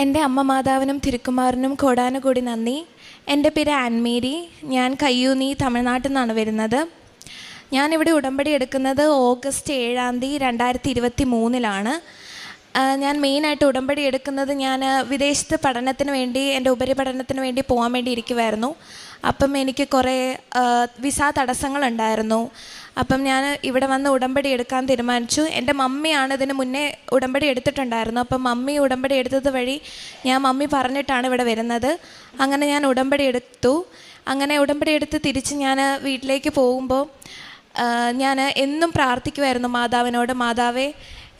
എൻ്റെ അമ്മ മാതാവിനും തിരുക്കുമാറിനും കോടാനുകൂടി നന്ദി. എൻ്റെ പേര് ആൻമേരി. ഞാൻ കയ്യൂന്നി, തമിഴ്നാട്ടിൽ നിന്നാണ് വരുന്നത്. ഞാനിവിടെ ഉടമ്പടി എടുക്കുന്നത് ഓഗസ്റ്റ് 7 2023 ഞാൻ മെയിനായിട്ട് ഉടമ്പടി എടുക്കുന്നത് ഞാൻ വിദേശത്ത് പഠനത്തിന് വേണ്ടി, എൻ്റെ ഉപരിപഠനത്തിന് വേണ്ടി പോകാൻ വേണ്ടി ഇരിക്കുമായിരുന്നു. അപ്പം എനിക്ക് കുറേ വിസ തടസ്സങ്ങളുണ്ടായിരുന്നു. അപ്പം ഞാൻ ഇവിടെ വന്ന് ഉടമ്പടി എടുക്കാൻ തീരുമാനിച്ചു. എൻ്റെ മമ്മിയാണ് ഇതിന് മുന്നേ ഉടമ്പടി എടുത്തിട്ടുണ്ടായിരുന്നു. അപ്പം മമ്മി ഉടമ്പടി എടുത്തത് വഴി മമ്മി പറഞ്ഞിട്ടാണ് ഇവിടെ വരുന്നത്. അങ്ങനെ ഞാൻ ഉടമ്പടി എടുത്തു. അങ്ങനെ ഉടമ്പടി എടുത്ത് തിരിച്ച് ഞാൻ വീട്ടിലേക്ക് പോകുമ്പോൾ ഞാൻ എന്നും പ്രാർത്ഥിക്കുമായിരുന്നു മാതാവിനോട്, മാതാവേ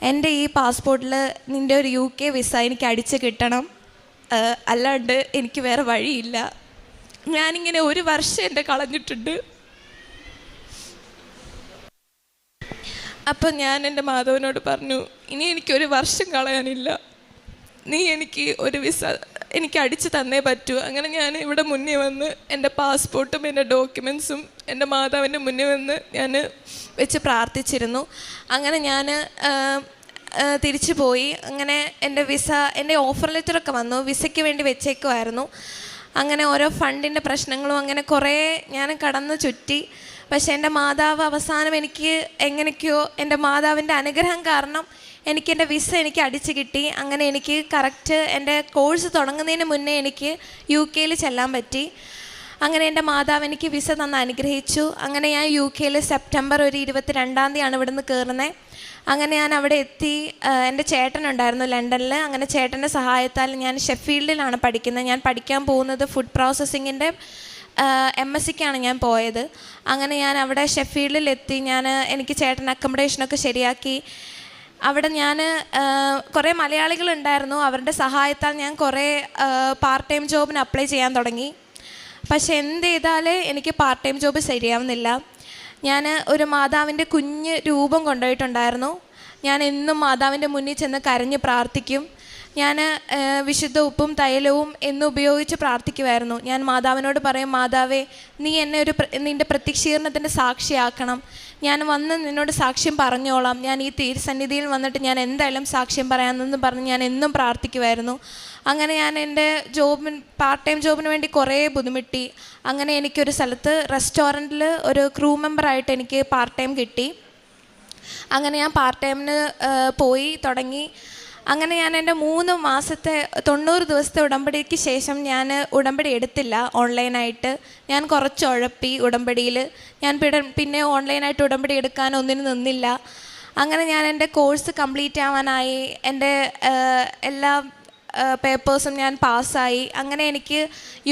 എൻ്റെ ഈ പാസ്പോർട്ടിൽ നിൻ്റെ ഒരു UK വിസ എനിക്ക് അടിച്ച് കിട്ടണം, അല്ലാണ്ട് എനിക്ക് വേറെ വഴിയില്ല. ഞാനിങ്ങനെ ഒരു വർഷം എൻ്റെ കളഞ്ഞിട്ടുണ്ട്. അപ്പം ഞാൻ എൻ്റെ മാധവനോട് പറഞ്ഞു, ഇനി എനിക്കൊരു വർഷം കളയാനില്ല, നീ എനിക്ക് ഒരു വിസ എനിക്ക് അടിച്ച് തന്നേ പറ്റൂ. അങ്ങനെ ഞാൻ ഇവിടെ മുന്നേ വന്ന് എൻ്റെ പാസ്പോർട്ടും എൻ്റെ ഡോക്യുമെൻസും എൻ്റെ മാതാവിൻ്റെ മുന്നേ വന്ന് ഞാൻ വെച്ച് പ്രാർത്ഥിച്ചിരുന്നു. അങ്ങനെ ഞാൻ തിരിച്ചു പോയി. അങ്ങനെ എൻ്റെ എൻ്റെ ഓഫർ ലെറ്ററൊക്കെ വന്നു. വിസയ്ക്ക് വേണ്ടി വെച്ചേക്കുമായിരുന്നു. അങ്ങനെ ഓരോ ഫണ്ടിൻ്റെ പ്രശ്നങ്ങളും അങ്ങനെ കുറേ ഞാൻ കടന്നു ചുറ്റി. പക്ഷേ എൻ്റെ മാതാവ് അവസാനം എനിക്ക് എങ്ങനെയൊക്കെയോ എൻ്റെ മാതാവിൻ്റെ അനുഗ്രഹം കാരണം എൻ്റെ വിസ എനിക്ക് അടിച്ച് കിട്ടി. അങ്ങനെ എനിക്ക് കറക്റ്റ് എൻ്റെ കോഴ്സ് തുടങ്ങുന്നതിന് മുന്നേ എനിക്ക് UK ചെല്ലാൻ പറ്റി. അങ്ങനെ എൻ്റെ മാതാവ് എനിക്ക് വിസ തന്ന് അനുഗ്രഹിച്ചു. അങ്ങനെ ഞാൻ UK സെപ്റ്റംബർ 22 ഇവിടെ നിന്ന് കയറുന്നത്. അങ്ങനെ ഞാൻ അവിടെ എത്തി. എൻ്റെ ചേട്ടനുണ്ടായിരുന്നു ലണ്ടനിൽ. അങ്ങനെ ചേട്ടൻ്റെ സഹായത്താൽ ഞാൻ ഷെഫീൽഡിലാണ് പഠിക്കുന്നത്. ഞാൻ പഠിക്കാൻ പോകുന്നത് ഫുഡ് പ്രോസസ്സിങ്ങിൻ്റെ MSCക്കാണ് ഞാൻ പോയത്. അങ്ങനെ ഞാൻ അവിടെ ഷെഫീൽഡിലെത്തി. എനിക്ക് ചേട്ടൻ അക്കോമഡേഷനൊക്കെ ശരിയാക്കി. അവിടെ കുറേ മലയാളികളുണ്ടായിരുന്നു. അവരുടെ സഹായത്താൽ ഞാൻ കുറേ പാർട്ട് ടൈം ജോബിന് അപ്ലൈ ചെയ്യാൻ തുടങ്ങി. പക്ഷെ എന്ത് ചെയ്താലേ എനിക്ക് പാർട്ട് ടൈം ജോബ് ശരിയാവുന്നില്ല. ഞാൻ ഒരു മാതാവിൻ്റെ കുഞ്ഞ് രൂപം കൊണ്ടുപോയിട്ടുണ്ടായിരുന്നു. ഞാൻ എന്നും മാതാവിൻ്റെ മുന്നിൽ ചെന്ന് കരഞ്ഞ് പ്രാർത്ഥിക്കും. ഞാൻ വിശുദ്ധ ഉപ്പും തൈലവും എന്നും ഉപയോഗിച്ച് പ്രാർത്ഥിക്കുമായിരുന്നു. ഞാൻ മാതാവിനോട് പറയും, മാതാവേ നീ എന്നെ നിൻ്റെ പ്രത്യക്ഷീകരണത്തിൻ്റെ സാക്ഷിയാക്കണം, ഞാൻ വന്ന് നിന്നോട് സാക്ഷ്യം പറഞ്ഞോളാം, ഞാൻ ഈ തീർസന്നിധിയിൽ വന്നിട്ട് ഞാൻ എന്തായാലും സാക്ഷ്യം പറയാമെന്ന് പറഞ്ഞ് ഞാൻ എന്നും പ്രാർത്ഥിക്കുമായിരുന്നു. അങ്ങനെ ഞാൻ എൻ്റെ പാർട്ട് ടൈം ജോബിന് വേണ്ടി കുറേ ബുദ്ധിമുട്ടി. അങ്ങനെ എനിക്കൊരു സ്ഥലത്ത് റെസ്റ്റോറൻറ്റിൽ ഒരു ക്രൂ മെമ്പറായിട്ട് എനിക്ക് പാർട്ട് ടൈം കിട്ടി. അങ്ങനെ ഞാൻ പാർട്ട് ടൈമിന് പോയി തുടങ്ങി. അങ്ങനെ ഞാൻ എൻ്റെ 3 മാസത്തെ 90 ദിവസത്തെ ഉടമ്പടിക്ക് ശേഷം ഞാൻ ഉടമ്പടി എടുത്തില്ല ഓൺലൈനായിട്ട്. ഞാൻ കുറച്ച് ഉഴപ്പി ഉടമ്പടിയിൽ. ഞാൻ പിന്നെ ഓൺലൈനായിട്ട് ഉടമ്പടി എടുക്കാൻ ഒന്നിനും നിന്നില്ല. അങ്ങനെ ഞാൻ എൻ്റെ കോഴ്സ് കംപ്ലീറ്റ് ആവാനായി. എൻ്റെ എല്ലാ പേപ്പേഴ്സും ഞാൻ പാസ്സായി. അങ്ങനെ എനിക്ക്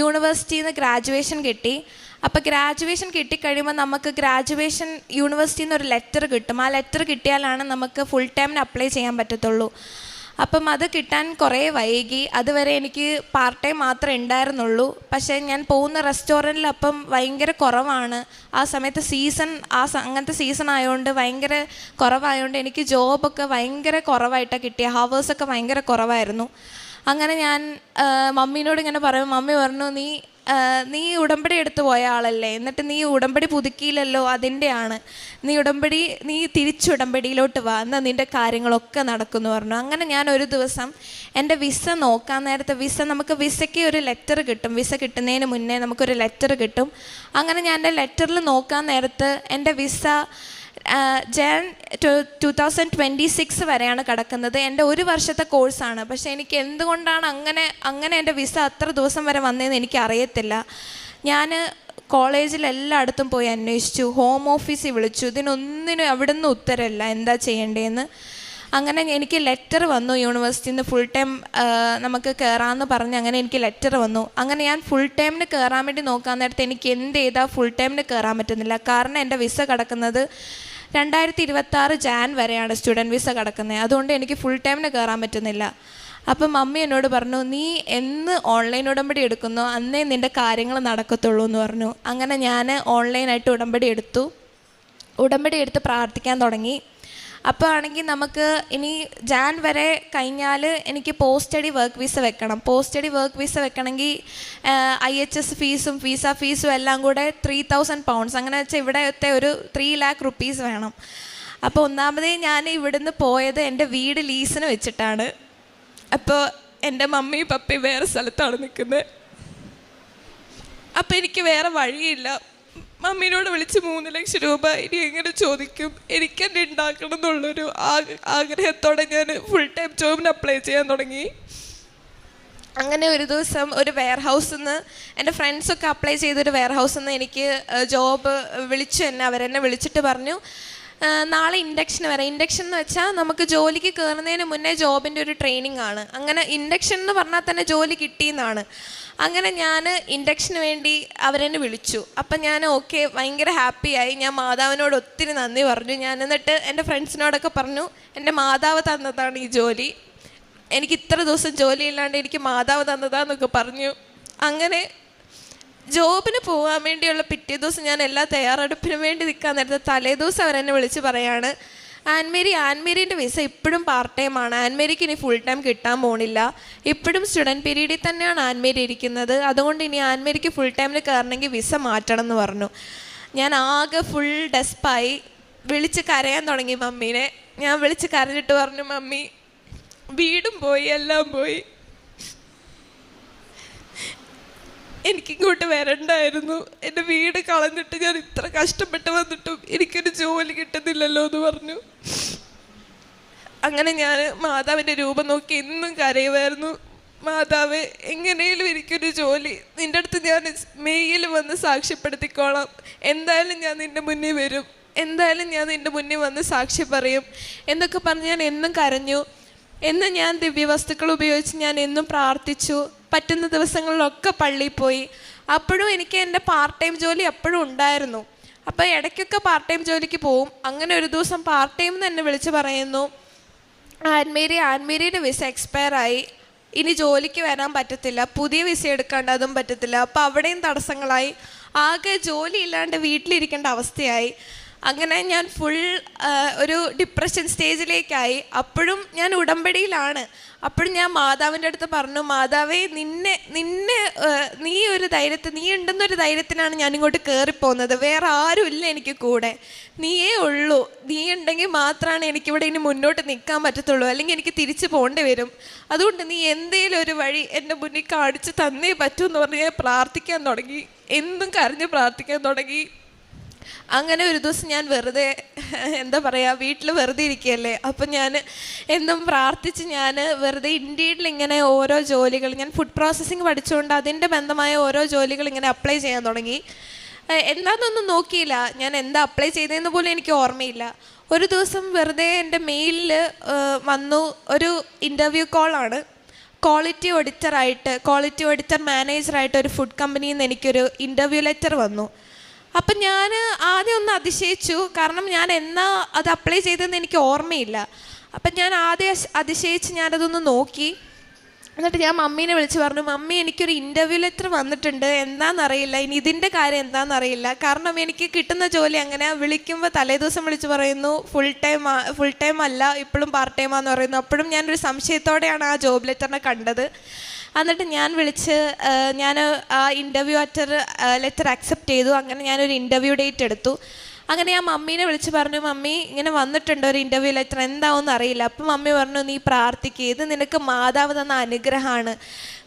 യൂണിവേഴ്സിറ്റിയിൽ നിന്ന് ഗ്രാജുവേഷൻ കിട്ടി. അപ്പോൾ ഗ്രാജുവേഷൻ കിട്ടിക്കഴിയുമ്പോൾ നമുക്ക് ഗ്രാജുവേഷൻ യൂണിവേഴ്സിറ്റിയിൽ നിന്ന് ഒരു ലെറ്റർ കിട്ടും. ആ ലെറ്റർ കിട്ടിയാലാണ് നമുക്ക് ഫുൾ ടൈമിന് അപ്ലൈ ചെയ്യാൻ പറ്റത്തുള്ളൂ. അപ്പം അത് കിട്ടാൻ കുറേ വൈകി. അതുവരെ എനിക്ക് പാർട്ട് ടൈം മാത്രമേ ഉണ്ടായിരുന്നുള്ളൂ. പക്ഷേ ഞാൻ പോകുന്ന റെസ്റ്റോറൻറ്റിൽ അപ്പം ഭയങ്കര കുറവാണ്. ആ സമയത്ത് അങ്ങനത്തെ സീസൺ ആയതുകൊണ്ട് ഭയങ്കര കുറവായതുകൊണ്ട് എനിക്ക് ജോബൊക്കെ ഭയങ്കര കുറവായിട്ടാണ് കിട്ടിയ. ഹവേഴ്സൊക്കെ ഭയങ്കര കുറവായിരുന്നു. അങ്ങനെ ഞാൻ മമ്മീനോട് ഇങ്ങനെ പറയും. മമ്മി പറഞ്ഞു, നീ ഉടമ്പടി എടുത്തു പോയ ആളല്ലേ, എന്നിട്ട് നീ ഉടമ്പടി പുതുക്കിയില്ലല്ലോ, അതിൻ്റെയാണ്. നീ തിരിച്ചുടമ്പടിയിലോട്ട് വാ, എന്നാൽ നിൻ്റെ കാര്യങ്ങളൊക്കെ നടക്കുമെന്ന് പറഞ്ഞു. അങ്ങനെ ഞാൻ ഒരു ദിവസം എൻ്റെ വിസ നോക്കാൻ നേരത്തെ നമുക്ക് വിസയ്ക്ക് ഒരു ലെറ്റർ കിട്ടും. വിസ കിട്ടുന്നതിന് മുന്നേ നമുക്കൊരു ലെറ്റർ കിട്ടും. അങ്ങനെ ഞാൻ എൻ്റെ ലെറ്ററിൽ നോക്കാൻ നേരത്ത് എൻ്റെ വിസ Jan 2026 വരെയാണ് കിടക്കുന്നത്. എൻ്റെ 1 വർഷത്തെ കോഴ്സാണ്. പക്ഷേ എനിക്ക് എന്തുകൊണ്ടാണ് അങ്ങനെ എൻ്റെ വിസ അത്ര ദിവസം വരെ വന്നതെന്ന് എനിക്ക് അറിയത്തില്ല. ഞാൻ കോളേജിൽ എല്ലായിടത്തും പോയി അന്വേഷിച്ചു, ഹോം ഓഫീസിൽ വിളിച്ചു, ഇതിനൊന്നിനും അവിടെ നിന്ന് ഉത്തരമില്ല, എന്താ ചെയ്യേണ്ടതെന്ന്. അങ്ങനെ എനിക്ക് ലെറ്റർ വന്നു യൂണിവേഴ്സിറ്റിയിൽ നിന്ന് ഫുൾ ടൈം നമുക്ക് കയറാമെന്ന് പറഞ്ഞ്. അങ്ങനെ എനിക്ക് ലെറ്റർ വന്നു. അങ്ങനെ ഞാൻ ഫുൾ ടൈമിന് കയറാൻ വേണ്ടി നോക്കാൻ നേരത്തെ എനിക്ക് എന്ത് ചെയ്താൽ ഫുൾ ടൈമിന് കയറാൻ പറ്റുന്നില്ല. കാരണം എൻ്റെ വിസ കിടക്കുന്നത് 2026 Jan വരെയാണ് സ്റ്റുഡൻറ്റ് വിസ കിടക്കുന്നത്. അതുകൊണ്ട് എനിക്ക് ഫുൾ ടൈമിന് കയറാൻ പറ്റുന്നില്ല. അപ്പം മമ്മി എന്നോട് പറഞ്ഞു, നീ എന്ന് ഓൺലൈൻ ഉടമ്പടി എടുക്കുന്നോ അന്നേ നിൻ്റെ കാര്യങ്ങൾ നടക്കത്തുള്ളൂ എന്ന് പറഞ്ഞു. അങ്ങനെ ഞാൻ ഓൺലൈനായിട്ട് ഉടമ്പടി എടുത്ത് പ്രാർത്ഥിക്കാൻ തുടങ്ങി. അപ്പോൾ ആണെങ്കിൽ നമുക്ക് ഇനി Jan വരെ കഴിഞ്ഞാൽ എനിക്ക് പോസ്റ്റ് സ്റ്റഡി വർക്ക് വിസ വെക്കണം. പോസ്റ്റ് സ്റ്റഡി വർക്ക് വിസ വെക്കണമെങ്കിൽ IHS ഫീസും വിസ ഫീസും എല്ലാം കൂടെ 3000 pounds, അങ്ങനെ വെച്ചാൽ ഇവിടത്തെ ഒരു 3 lakh rupees വേണം. അപ്പോൾ ഒന്നാമതേ ഞാൻ ഇവിടുന്ന് പോയത് എൻ്റെ വീട് ലീസിന് വെച്ചിട്ടാണ്. അപ്പോൾ എൻ്റെ മമ്മിയും പപ്പയും വേറെ സ്ഥലത്താണ് നിൽക്കുന്നത്. അപ്പം എനിക്ക് വേറെ വഴിയില്ല. മമ്മീനോട് വിളിച്ച് 3 ലക്ഷം രൂപ ഇനി എങ്ങനെ ചോദിക്കും? എനിക്കെന്നെ ഉണ്ടാക്കണം എന്നുള്ളൊരു ആഗ്രഹത്തോടെ ഞാൻ ഫുൾ ടൈം ജോബിന് അപ്ലൈ ചെയ്യാൻ തുടങ്ങി. അങ്ങനെ ഒരു ദിവസം ഒരു വെയർ ഹൗസിൽ നിന്ന്, എൻ്റെ ഫ്രണ്ട്സൊക്കെ അപ്ലൈ ചെയ്തൊരു വെയർ ഹൗസിൽ നിന്ന് എനിക്ക് ജോബ് വിളിച്ചു. അവരെന്നെ വിളിച്ചിട്ട് പറഞ്ഞു, നാളെ ഇൻഡക്ഷൻ വരാം. ഇൻഡക്ഷൻ എന്ന് വെച്ചാൽ നമുക്ക് ജോലിക്ക് കയറുന്നതിന് മുന്നേ ജോബിൻ്റെ ഒരു ട്രെയിനിങ് ആണ്. അങ്ങനെ ഇൻഡക്ഷൻ എന്ന് പറഞ്ഞാൽ തന്നെ ജോലി കിട്ടിയെന്നാണ്. അങ്ങനെ ഞാൻ ഇൻഡക്ഷന് വേണ്ടി അവരെന്നെ വിളിച്ചു. അപ്പം ഞാൻ ഓക്കെ, ഭയങ്കര ഹാപ്പിയായി. ഞാൻ മാതാവിനോട് ഒത്തിരി നന്ദി പറഞ്ഞു. ഞാൻ എന്നിട്ട് എൻ്റെ ഫ്രണ്ട്സിനോടൊക്കെ പറഞ്ഞു, എൻ്റെ മാതാവ് തന്നതാണ് ഈ ജോലി, എനിക്ക് ഇത്ര ദിവസം ജോലിയില്ലാണ്ട് എനിക്ക് മാതാവ് തന്നതാന്നൊക്കെ പറഞ്ഞു. അങ്ങനെ ജോബിന് പോകാൻ വേണ്ടിയുള്ള പിറ്റേ ദിവസം ഞാൻ എല്ലാ തയ്യാറെടുപ്പിനും വേണ്ടി നിൽക്കാൻ നേരത്തെ തലേ ദിവസം അവരെന്നെ വിളിച്ച് പറയാണ്, ആൻമേരീൻ്റെ വിസ ഇപ്പോഴും പാർട്ട് ടൈമാണ്, ആൻമേരിക്ക് ഇനി ഫുൾ ടൈം കിട്ടാൻ പോണില്ല, ഇപ്പോഴും സ്റ്റുഡൻറ്റ് പീരീഡിൽ തന്നെയാണ് ആൻമേരി ഇരിക്കുന്നത്, അതുകൊണ്ട് ഇനി ആൻമേരിക്ക് ഫുൾ ടൈമിൽ കയറണമെങ്കിൽ വിസ മാറ്റണം എന്ന് പറഞ്ഞു. ഞാൻ ആകെ ഫുൾ ഡെസ്പായി, വിളിച്ച് കരയാൻ തുടങ്ങി മമ്മീനെ. ഞാൻ വിളിച്ച് കരഞ്ഞിട്ട് പറഞ്ഞു, മമ്മി വീടും പോയി, എല്ലാം പോയി, എനിക്കിങ്ങോട്ട് വരണ്ടായിരുന്നു, എൻ്റെ വീട് കളഞ്ഞിട്ട് ഞാൻ ഇത്ര കഷ്ടപ്പെട്ട് വന്നിട്ടും എനിക്കൊരു ജോലി കിട്ടുന്നില്ലല്ലോ എന്ന് പറഞ്ഞു. അങ്ങനെ ഞാൻ മാതാവിൻ്റെ രൂപം നോക്കി എന്നും കരയുമായിരുന്നു. മാതാവ്, എങ്ങനെയും എനിക്കൊരു ജോലി, നിൻ്റെ അടുത്ത് ഞാൻ മെയിൽ വന്ന് സാക്ഷ്യപ്പെടുത്തിക്കോളാം, എന്തായാലും ഞാൻ നിൻ്റെ മുന്നിൽ വരും, എന്തായാലും ഞാൻ നിൻ്റെ മുന്നിൽ വന്ന് സാക്ഷി പറയും എന്നൊക്കെ പറഞ്ഞ് ഞാൻ എന്നും കരഞ്ഞു. എന്നും ഞാൻ ദിവ്യവസ്തുക്കൾ ഉപയോഗിച്ച് ഞാൻ എന്നും പ്രാർത്ഥിച്ചു. പറ്റുന്ന ദിവസങ്ങളിലൊക്കെ പള്ളിയിൽ പോയി. അപ്പോഴും എനിക്ക് എൻ്റെ പാർട്ട് ടൈം ജോലി എപ്പോഴും ഉണ്ടായിരുന്നു. അപ്പോൾ ഇടയ്ക്കൊക്കെ പാർട്ട് ടൈം ജോലിക്ക് പോവും. അങ്ങനെ ഒരു ദിവസം പാർട്ട് ടൈം തന്നെ വിളിച്ച് പറയുന്നു, ആൻമേരിയുടെ വിസ എക്സ്പയറായി, ഇനി ജോലിക്ക് വരാൻ പറ്റത്തില്ല, പുതിയ വിസ എടുക്കാണ്ട് അതും പറ്റത്തില്ല. അപ്പോൾ അവിടെയും തടസ്സങ്ങളായി, ആകെ ജോലി ഇല്ലാണ്ട് വീട്ടിലിരിക്കേണ്ട അവസ്ഥയായി. അങ്ങനെ ഞാൻ ഫുൾ ഒരു ഡിപ്രഷൻ സ്റ്റേജിലേക്കായി. അപ്പോഴും ഞാൻ ഉടമ്പടിയിലാണ്. അപ്പോഴും ഞാൻ മാതാവിൻ്റെ അടുത്ത് പറഞ്ഞു, മാതാവേ, നീ ഒരു ധൈര്യത്തിൽ, നീ ഉണ്ടെന്നൊരു ധൈര്യത്തിലാണ് ഞാനിങ്ങോട്ട് കയറിപ്പോകുന്നത്, വേറെ ആരുമില്ല എനിക്ക് കൂടെ, നീയേ ഉള്ളൂ, നീ ഉണ്ടെങ്കിൽ മാത്രമാണ് എനിക്കിവിടെ ഇനി മുന്നോട്ട് നിൽക്കാൻ പറ്റത്തുള്ളൂ, അല്ലെങ്കിൽ എനിക്ക് തിരിച്ചു പോകേണ്ടി വരും, അതുകൊണ്ട് നീ എന്തേലും ഒരു വഴി എൻ്റെ മുന്നിൽ കാണിച്ച് തന്നേ പറ്റൂ എന്ന് പറഞ്ഞ് ഞാൻ പ്രാർത്ഥിക്കാൻ തുടങ്ങി. എന്നും കരഞ്ഞ് പ്രാർത്ഥിക്കാൻ തുടങ്ങി. അങ്ങനെ ഒരു ദിവസം ഞാൻ വെറുതെ, എന്താ പറയുക, വീട്ടിൽ വെറുതെ ഇരിക്കുകയല്ലേ, അപ്പം ഞാൻ എന്നും പ്രാർത്ഥിച്ച് ഞാൻ വെറുതെ ഇൻഡീഡിൽ ഇങ്ങനെ ഓരോ ജോലികൾ, ഞാൻ ഫുഡ് പ്രോസസ്സിങ് പഠിച്ചുകൊണ്ട് അതിൻ്റെ ബന്ധമായ ഓരോ ജോലികൾ ഇങ്ങനെ അപ്ലൈ ചെയ്യാൻ തുടങ്ങി. എന്താണെന്നൊന്നും നോക്കിയില്ല, ഞാൻ എന്താ അപ്ലൈ ചെയ്തതെന്ന് പോലും എനിക്ക് ഓർമ്മയില്ല. ഒരു ദിവസം വെറുതെ എൻ്റെ മെയിലിൽ വന്നു ഒരു ഇൻ്റർവ്യൂ കോളാണ്. ക്വാളിറ്റി ഓഡിറ്റർ മാനേജറായിട്ട് ഒരു ഫുഡ് കമ്പനിയിൽ നിന്ന് എനിക്കൊരു ഇൻ്റർവ്യൂ ലെറ്റർ വന്നു. അപ്പം ഞാൻ ആദ്യം ഒന്ന് അതിശയിച്ചു, കാരണം ഞാൻ എന്നാ അത് അപ്ലൈ ചെയ്തതെന്ന് എനിക്ക് ഓർമ്മയില്ല. അപ്പം ഞാൻ ആദ്യം അതിശയിച്ച് ഞാനതൊന്ന് നോക്കി. എന്നിട്ട് ഞാൻ മമ്മീനെ വിളിച്ച് പറഞ്ഞു, മമ്മി, എനിക്കൊരു ഇൻ്റർവ്യൂ ലെറ്റർ വന്നിട്ടുണ്ട്, എന്താണെന്നറിയില്ല, ഇനി ഇതിൻ്റെ കാര്യം എന്താണെന്നറിയില്ല, കാരണം എനിക്ക് കിട്ടുന്ന ജോലി അങ്ങനെ വിളിക്കുമ്പോൾ തലേദിവസം വിളിച്ച് പറയുന്നു ഫുൾ ടൈം അല്ല, ഇപ്പോഴും പാർട്ട് ടൈമാണെന്ന് പറയുന്നു. അപ്പോഴും ഞാനൊരു സംശയത്തോടെയാണ് ആ ജോബ് ലെറ്ററിനെ കണ്ടത്. എന്നിട്ട് ഞാൻ ആ ഇൻ്റർവ്യൂ ലെറ്റർ അക്സെപ്റ്റ് ചെയ്തു. അങ്ങനെ ഞാനൊരു ഇൻ്റർവ്യൂ ഡേറ്റ് എടുത്തു. അങ്ങനെ ഞാൻ മമ്മീനെ വിളിച്ച് പറഞ്ഞു, മമ്മി, ഇങ്ങനെ വന്നിട്ടുണ്ട് ഒരു ഇൻ്റർവ്യൂ ലെറ്റർ, എന്താവെന്ന് അറിയില്ല. അപ്പം മമ്മി പറഞ്ഞു, നീ പ്രാർത്ഥിക്കുക, ഇത് നിനക്ക് മാതാവ് തന്ന അനുഗ്രഹമാണ്,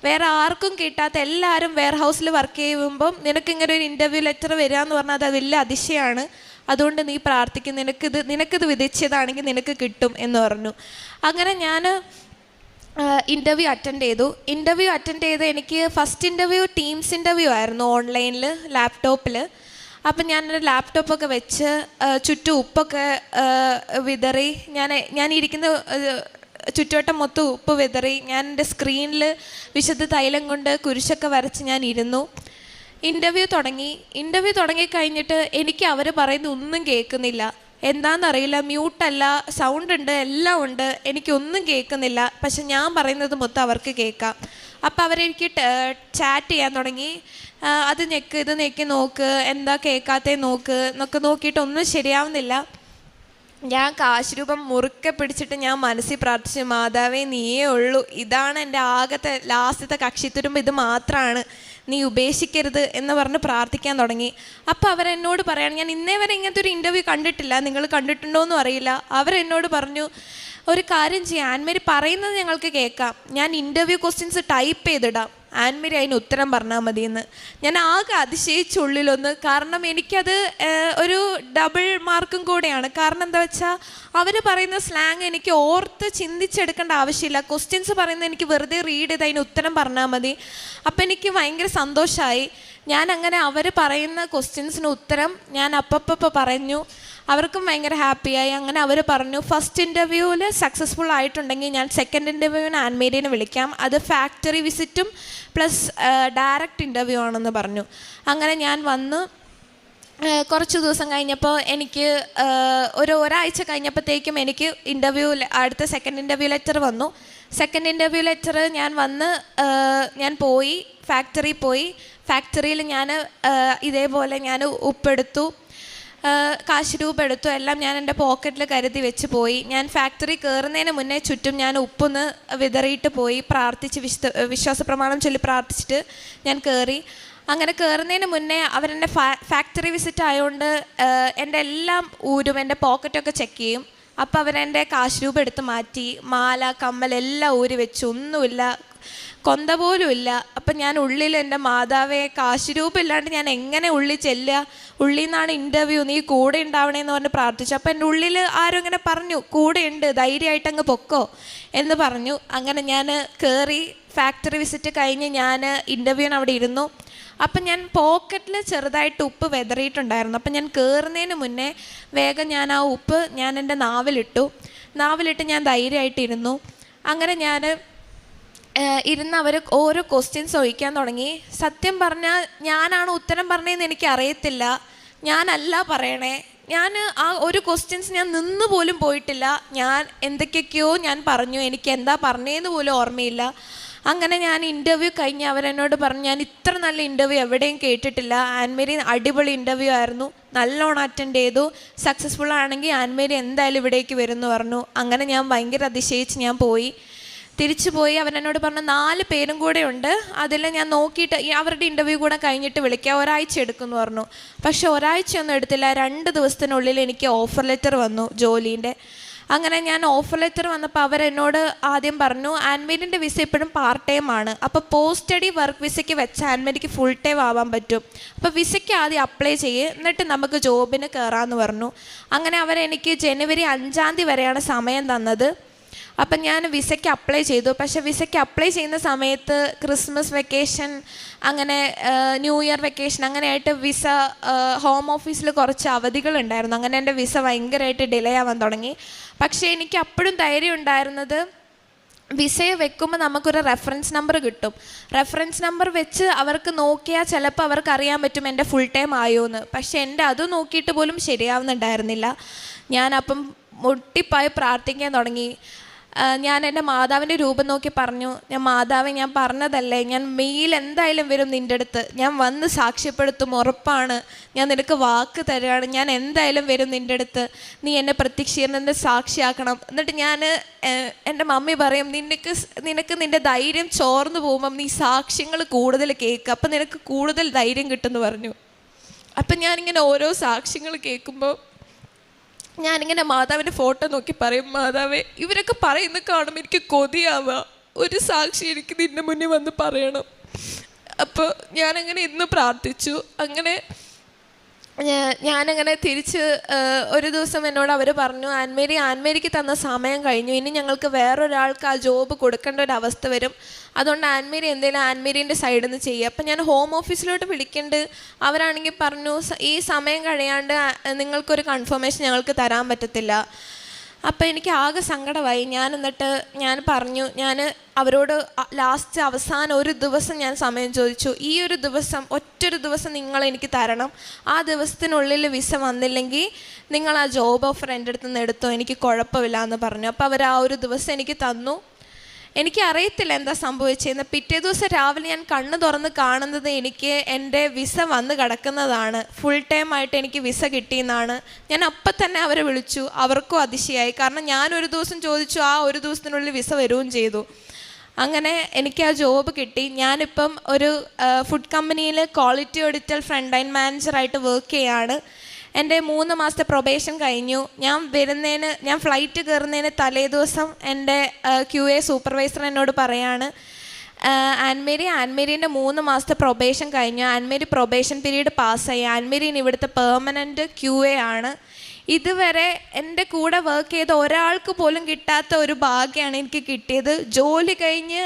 വേറെ ആർക്കും കിട്ടാത്ത, എല്ലാവരും വെയർ ഹൗസിൽ വർക്ക് ചെയ്യുമ്പം നിനക്കിങ്ങനെ ഒരു ഇൻ്റർവ്യൂ ലെറ്റർ വരിക എന്ന് പറഞ്ഞാൽ അത് വലിയ അതിശയമാണ്, അതുകൊണ്ട് നീ പ്രാർത്ഥിക്കും, നിനക്കിത് വിധിച്ചതാണെങ്കിൽ നിനക്ക് കിട്ടും എന്ന് പറഞ്ഞു. അങ്ങനെ ഞാൻ ഇൻ്റർവ്യൂ അറ്റൻഡ് ചെയ്ത് എനിക്ക് ഫസ്റ്റ് ഇൻ്റർവ്യൂ ടീംസ് ഇൻ്റർവ്യൂ ആയിരുന്നു, ഓൺലൈനിൽ ലാപ്ടോപ്പിൽ. അപ്പം ഞാനൊരു ലാപ്ടോപ്പൊക്കെ വെച്ച് ചുറ്റും ഉപ്പൊക്കെ വിതറി, ഞാൻ ഇരിക്കുന്ന ചുറ്റുവട്ടം മൊത്തം ഉപ്പ് വിതറി, ഞാൻ എൻ്റെ സ്ക്രീനിൽ വിശുദ്ധ തൈലം കൊണ്ട് കുരിശൊക്കെ വരച്ച് ഞാൻ ഇരുന്നു. ഇൻ്റർവ്യൂ തുടങ്ങി കഴിഞ്ഞിട്ട് എനിക്ക് അവർ പറയുന്ന ഒന്നും കേൾക്കുന്നില്ല, എന്താണെന്നറിയില്ല, മ്യൂട്ടല്ല, സൗണ്ട് ഉണ്ട്, എല്ലാം ഉണ്ട്, എനിക്കൊന്നും കേൾക്കുന്നില്ല. പക്ഷെ ഞാൻ പറയുന്നത് മൊത്തം അവർക്ക് കേൾക്കാം. അപ്പോൾ അവരെനിക്ക് ചാറ്റ് ചെയ്യാൻ തുടങ്ങി, അത് ഞെക്ക്, ഇത് ഞെക്കി നോക്ക്, എന്താ കേൾക്കാത്തേ നോക്ക് എന്നൊക്കെ നോക്കിയിട്ടൊന്നും ശരിയാവുന്നില്ല. ഞാൻ കാശ് രൂപം മുറുക്കെ പിടിച്ചിട്ട് ഞാൻ മനസ്സിൽ പ്രാർത്ഥിച്ചു, മാതാവേ, നീയേ ഉള്ളൂ, ഇതാണ് എൻ്റെ ആകത്തെ ലാസ്റ്റത്തെ കക്ഷിത്തുരുമ്പ്, ഇത് മാത്രമാണ്, നീ ഉപേക്ഷിക്കരുത് എന്ന് പറഞ്ഞ് പ്രാർത്ഥിക്കാൻ തുടങ്ങി. അപ്പോൾ അവരെന്നോട് പറയാണ്, ഞാൻ ഇന്നേ വരെ ഇങ്ങനത്തെ ഒരു ഇൻ്റർവ്യൂ കണ്ടിട്ടില്ല, നിങ്ങൾ കണ്ടിട്ടുണ്ടോയെന്നും അറിയില്ല. അവരെന്നോട് പറഞ്ഞു, ഒരു കാര്യം ചെയ്യാം, ആൻമേരി പറയുന്നത് ഞങ്ങൾക്ക് കേൾക്കാം, ഞാൻ ഇൻ്റർവ്യൂ ക്വസ്റ്റ്യൻസ് ടൈപ്പ് ചെയ്തിടാം, ആൻമേരി അതിന് ഉത്തരം പറഞ്ഞാൽ മതിയെന്ന്. ഞാൻ ആകെ അതിശയിച്ചുള്ളിലൊന്ന്. കാരണം എനിക്കത് ഒരു ഡബിൾ മാർക്കും കൂടെയാണ്. കാരണം എന്താ വെച്ചാൽ അവർ പറയുന്ന സ്ലാങ് എനിക്ക് ഓർത്ത് ചിന്തിച്ചെടുക്കേണ്ട ആവശ്യമില്ല. ക്വസ്റ്റ്യൻസ് പറയുന്നത് എനിക്ക് വെറുതെ റീഡ് ചെയ്ത് അതിന് ഉത്തരം പറഞ്ഞാൽ മതി. അപ്പം എനിക്ക് ഭയങ്കര സന്തോഷമായി. ഞാൻ അങ്ങനെ അവർ പറയുന്ന ക്വസ്റ്റ്യൻസിന് ഉത്തരം ഞാൻ അപ്പപ്പോൾ പറഞ്ഞു. അവർക്കും ഭയങ്കര ഹാപ്പിയായി. അങ്ങനെ അവർ പറഞ്ഞു ഫസ്റ്റ് ഇൻ്റർവ്യൂവിൽ സക്സസ്ഫുൾ ആയിട്ടുണ്ടെങ്കിൽ ഞാൻ സെക്കൻഡ് ഇൻ്റർവ്യൂവിന് ആൻമേരിനെ വിളിക്കാം, അത് ഫാക്ടറി വിസിറ്റും പ്ലസ് ഡയറക്റ്റ് ഇൻ്റർവ്യൂ ആണെന്ന് പറഞ്ഞു. അങ്ങനെ ഞാൻ വന്ന് കുറച്ച് ദിവസം കഴിഞ്ഞപ്പോൾ എനിക്ക് ഒരാഴ്ച കഴിഞ്ഞപ്പോഴത്തേക്കും എനിക്ക് അടുത്ത സെക്കൻഡ് ഇൻ്റർവ്യൂ ലെറ്റർ വന്നു. സെക്കൻഡ് ഇൻ്റർവ്യൂ ലെറ്റർ ഞാൻ പോയി, ഫാക്ടറിയിൽ ഞാൻ ഇതേപോലെ ഞാൻ ഉപ്പെടുത്തു, കാശ് രൂപ എടുത്തു, എല്ലാം ഞാൻ എൻ്റെ പോക്കറ്റിൽ കരുതി വെച്ച് പോയി. ഞാൻ ഫാക്ടറി കയറുന്നതിന് മുന്നേ ചുറ്റും ഞാൻ ഉപ്പൊന്ന് വിതറിയിട്ട് പോയി, പ്രാർത്ഥിച്ച് വിശ്വാസ പ്രമാണം ചൊല്ലി പ്രാർത്ഥിച്ചിട്ട് ഞാൻ കയറി. അങ്ങനെ കയറുന്നതിന് മുന്നേ അവരെൻ്റെ ഫാക്ടറി വിസിറ്റ് ആയതുകൊണ്ട് എൻ്റെ എല്ലാം ഊരും, എൻ്റെ പോക്കറ്റൊക്കെ ചെക്ക് ചെയ്യും. അപ്പോൾ അവരെൻ്റെ കാശ് രൂപ എടുത്ത് മാറ്റി, മാല കമ്മൽ എല്ലാം ഊരി വെച്ചു, ഒന്നുമില്ല, കൊന്ത പോലും ഇല്ല. അപ്പം ഞാൻ ഉള്ളിൽ എൻ്റെ മാതാവേ കാശ് രൂപ ഇല്ലാണ്ട് ഞാൻ എങ്ങനെ ഉള്ളിൽ ചെല്ലുക, ഉള്ളിൽ നിന്നാണ് ഇൻ്റർവ്യൂ, നീ കൂടെ ഉണ്ടാവണേന്ന് പറഞ്ഞ് പ്രാർത്ഥിച്ചു. അപ്പം എൻ്റെ ഉള്ളിൽ ആരും ഇങ്ങനെ പറഞ്ഞു കൂടെ ഉണ്ട്, ധൈര്യമായിട്ട് അങ്ങ് പൊക്കോ എന്ന് പറഞ്ഞു. അങ്ങനെ ഞാൻ കയറി, ഫാക്ടറി വിസിറ്റ് കഴിഞ്ഞ് ഞാൻ ഇൻ്റർവ്യൂവിന് അവിടെ ഇരുന്നു. അപ്പം ഞാൻ പോക്കറ്റിൽ ചെറുതായിട്ട് ഉപ്പ് വെതറിയിട്ടുണ്ടായിരുന്നു. അപ്പം ഞാൻ കയറുന്നതിന് മുന്നേ വേഗം ഞാൻ ആ ഉപ്പ് ഞാൻ എൻ്റെ നാവിലിട്ട് ഞാൻ ധൈര്യമായിട്ടിരുന്നു. അങ്ങനെ ഇരുന്ന് അവർ ഓരോ ക്വസ്റ്റ്യൻസ് ചോദിക്കാൻ തുടങ്ങി. സത്യം പറഞ്ഞാൽ ഞാനാണ് ഉത്തരം പറഞ്ഞതെന്ന് എനിക്കറിയത്തില്ല, ഞാനല്ല പറയണേ. ഞാൻ ആ ഒരു ക്വസ്റ്റ്യൻസ് ഞാൻ നിന്ന് പോലും പോയിട്ടില്ല. ഞാൻ എന്തൊക്കെയൊക്കെയോ ഞാൻ പറഞ്ഞു, എനിക്ക് എന്താ പറഞ്ഞതെന്ന് പോലും ഓർമ്മയില്ല. അങ്ങനെ ഞാൻ ഇൻ്റർവ്യൂ കഴിഞ്ഞ് അവരെന്നോട് പറഞ്ഞു ഞാൻ ഇത്ര നല്ല ഇൻ്റർവ്യൂ എവിടെയും കേട്ടിട്ടില്ല, ആൻമേരി അടിപൊളി ഇൻ്റർവ്യൂ ആയിരുന്നു, നല്ലോണം അറ്റൻഡ് ചെയ്തു, സക്സസ്ഫുൾ ആണെങ്കിൽ ആൻമേരി എന്തായാലും ഇവിടേക്ക് വരുമെന്ന് പറഞ്ഞു. അങ്ങനെ ഞാൻ ഭയങ്കര അതിശയിച്ച് ഞാൻ തിരിച്ചു പോയി. അവരെന്നോട് പറഞ്ഞു 4 പേരും കൂടെ ഉണ്ട്, അതിൽ ഞാൻ നോക്കിയിട്ട് അവരുടെ ഇൻ്റർവ്യൂ കൂടെ കഴിഞ്ഞിട്ട് വിളിക്കാം, ഒരാഴ്ച എടുക്കുമെന്ന് പറഞ്ഞു. പക്ഷെ ഒരാഴ്ചയൊന്നും എടുത്തില്ല, 2 ദിവസത്തിനുള്ളിൽ എനിക്ക് ഓഫർ ലെറ്റർ വന്നു ജോലീൻ്റെ. അങ്ങനെ ഞാൻ ഓഫർ ലെറ്റർ വന്നപ്പോൾ അവരെന്നോട് ആദ്യം പറഞ്ഞു ആൻമേരിൻ്റെ വിസ ഇപ്പോഴും പാർട്ട് ടൈം ആണ്, അപ്പോൾ പോസ്റ്റ് സ്റ്റഡി വർക്ക് വിസയ്ക്ക് വെച്ച് ആൻമേരിക്ക് ഫുൾ ടൈം ആവാൻ പറ്റും, അപ്പോൾ വിസയ്ക്ക് ആദ്യം അപ്ലൈ ചെയ്യ്, എന്നിട്ട് നമുക്ക് ജോബിന് കയറാമെന്ന് പറഞ്ഞു. അങ്ങനെ അവരെനിക്ക് ജനുവരി 5-ാം തീയതി വരെയാണ് സമയം തന്നത്. അപ്പം ഞാൻ വിസയ്ക്ക് അപ്ലൈ ചെയ്തു. പക്ഷെ വിസയ്ക്ക് അപ്ലൈ ചെയ്യുന്ന സമയത്ത് ക്രിസ്മസ് വെക്കേഷൻ, അങ്ങനെ ന്യൂ ഇയർ വെക്കേഷൻ, അങ്ങനെയായിട്ട് വിസ ഹോം ഓഫീസിൽ കുറച്ച് അവധികളുണ്ടായിരുന്നു. അങ്ങനെ എൻ്റെ വിസ ഭയങ്കരമായിട്ട് ഡിലേ ആവാൻ തുടങ്ങി. പക്ഷേ എനിക്ക് അപ്പോഴും ധൈര്യം ഉണ്ടായിരുന്നത് വിസയെ വെക്കുമ്പോൾ നമുക്കൊരു റെഫറൻസ് നമ്പർ കിട്ടും. റെഫറൻസ് നമ്പർ വെച്ച് അവർക്ക് നോക്കിയാൽ ചിലപ്പോൾ അവർക്ക് അറിയാൻ പറ്റും എൻ്റെ ഫുൾ ടൈം ആയോ എന്ന്. പക്ഷേ എൻ്റെ അത് നോക്കിയിട്ട് പോലും ശരിയാവുന്നുണ്ടായിരുന്നില്ല. ഞാനപ്പം മുട്ടിപ്പായി പ്രാർത്ഥിക്കാൻ തുടങ്ങി. ഞാൻ എൻ്റെ മാതാവിൻ്റെ രൂപം നോക്കി പറഞ്ഞു, മാതാവേ ഞാൻ പറഞ്ഞതല്ലേ, ഞാൻ മെയിൽ എന്തായാലും വരും നിൻ്റെ അടുത്ത്, ഞാൻ വന്ന് സാക്ഷ്യപ്പെടുത്തും, ഉറപ്പാണ്, ഞാൻ നിനക്ക് വാക്ക് തരുകയാണ്, ഞാൻ എന്തായാലും വരും നിൻ്റെ അടുത്ത്, നീ എന്നെ പ്രത്യക്ഷീകരണത്തിൻ്റെ സാക്ഷിയാക്കണം. എന്നിട്ട് എൻ്റെ മമ്മി പറയും നിനക്ക് നിൻ്റെ ധൈര്യം ചോർന്നു പോകുമ്പം നീ സാക്ഷ്യങ്ങൾ കൂടുതൽ കേൾക്കുക, അപ്പം നിനക്ക് കൂടുതൽ ധൈര്യം കിട്ടുമെന്ന് പറഞ്ഞു. അപ്പം ഞാനിങ്ങനെ ഓരോ സാക്ഷ്യങ്ങൾ കേൾക്കുമ്പോൾ ഞാനിങ്ങനെ മാതാവിൻ്റെ ഫോട്ടോ നോക്കി പറയും, മാതാവേ ഇവരൊക്കെ പറയുന്ന കാണുമ്പോൾ എനിക്ക് കൊതിയാവുക, ഒരു സാക്ഷി എനിക്ക് നിൻ്റെ മുന്നിൽ വന്ന് പറയണം. അപ്പോൾ ഞാനങ്ങനെ ഇന്ന് പ്രാർത്ഥിച്ചു. അങ്ങനെ ഞാനങ്ങനെ തിരിച്ച് ഒരു ദിവസം എന്നോട് അവർ പറഞ്ഞു ആൻമേരിക്ക് തന്ന സമയം കഴിഞ്ഞു, ഇനി ഞങ്ങൾക്ക് വേറൊരാൾക്ക് ആ ജോബ് കൊടുക്കേണ്ട ഒരു അവസ്ഥ വരും, അതുകൊണ്ട് ആൻമേരി എന്തെങ്കിലും ആൻമേരിൻ്റെ സൈഡിൽ നിന്ന് ചെയ്യുക. അപ്പം ഞാൻ ഹോം ഓഫീസിലോട്ട് വിളിക്കേണ്ടത്, അവരാണെങ്കിൽ പറഞ്ഞു ഈ സമയം കഴിയാണ്ട് നിങ്ങൾക്കൊരു കൺഫർമേഷൻ ഞങ്ങൾക്ക് തരാൻ പറ്റത്തില്ല. അപ്പോൾ എനിക്ക് ആകെ സങ്കടമായി. ഞാൻ പറഞ്ഞു, ഞാൻ അവരോട് അവസാനം ഒരു ദിവസം ഞാൻ സമയം ചോദിച്ചു, ഈ ഒരു ദിവസം ഒറ്റൊരു ദിവസം നിങ്ങൾ എനിക്ക് തരണം, ആ ദിവസത്തിനുള്ളിൽ വിസ വന്നില്ലെങ്കിൽ നിങ്ങൾ ആ ജോബ് ഓഫർ എൻ്റെ അടുത്ത് നിന്ന് എടുത്തോ, എനിക്ക് കുഴപ്പമില്ല എന്ന് പറഞ്ഞു. അപ്പോൾ അവർ ആ ഒരു ദിവസം എനിക്ക് തന്നു. എനിക്കറിയത്തില്ല എന്താ സംഭവിച്ചതെന്ന്. പിറ്റേ ദിവസം രാവിലെ ഞാൻ കണ്ണ് തുറന്ന് കാണുന്നത് എനിക്ക് എൻ്റെ വിസ വന്ന് കിടക്കുന്നതാണ്, ഫുൾ ടൈം ആയിട്ട് എനിക്ക് വിസ കിട്ടിയെന്നാണ്. ഞാൻ അപ്പം തന്നെ അവരെ വിളിച്ചു, അവർക്കും അതിശയായി, കാരണം ഞാനൊരു ദിവസം ചോദിച്ചു, ആ ഒരു ദിവസത്തിനുള്ളിൽ വിസ വരികയും ചെയ്തു. അങ്ങനെ എനിക്ക് ആ ജോബ് കിട്ടി. ഞാനിപ്പം ഒരു ഫുഡ് കമ്പനിയിൽ ക്വാളിറ്റി ഓഡിറ്റർ ഫ്രണ്ട് ലൈൻ മാനേജറായിട്ട് വർക്ക് ചെയ്യാണ്. എൻ്റെ 3 മാസത്തെ പ്രൊബേഷൻ കഴിഞ്ഞു. ഞാൻ ഫ്ലൈറ്റ് കയറുന്നതിന് തലേ ദിവസം എൻ്റെ QA സൂപ്പർവൈസർ എന്നോട് പറയാണ്, ആൻമേരീൻ്റെ 3 മാസത്തെ പ്രൊബേഷൻ കഴിഞ്ഞു, ആൻമേരി പ്രൊബേഷൻ പീരീഡ് പാസ്സായി, ആൻമേരീന് ഇവിടുത്തെ പെർമനൻറ്റ് QA ആണ്. ഇതുവരെ എൻ്റെ കൂടെ വർക്ക് ചെയ്ത ഒരാൾക്ക് പോലും കിട്ടാത്ത ഒരു ഭാഗ്യമാണ് എനിക്ക് കിട്ടിയത്. ജോലി കഴിഞ്ഞ്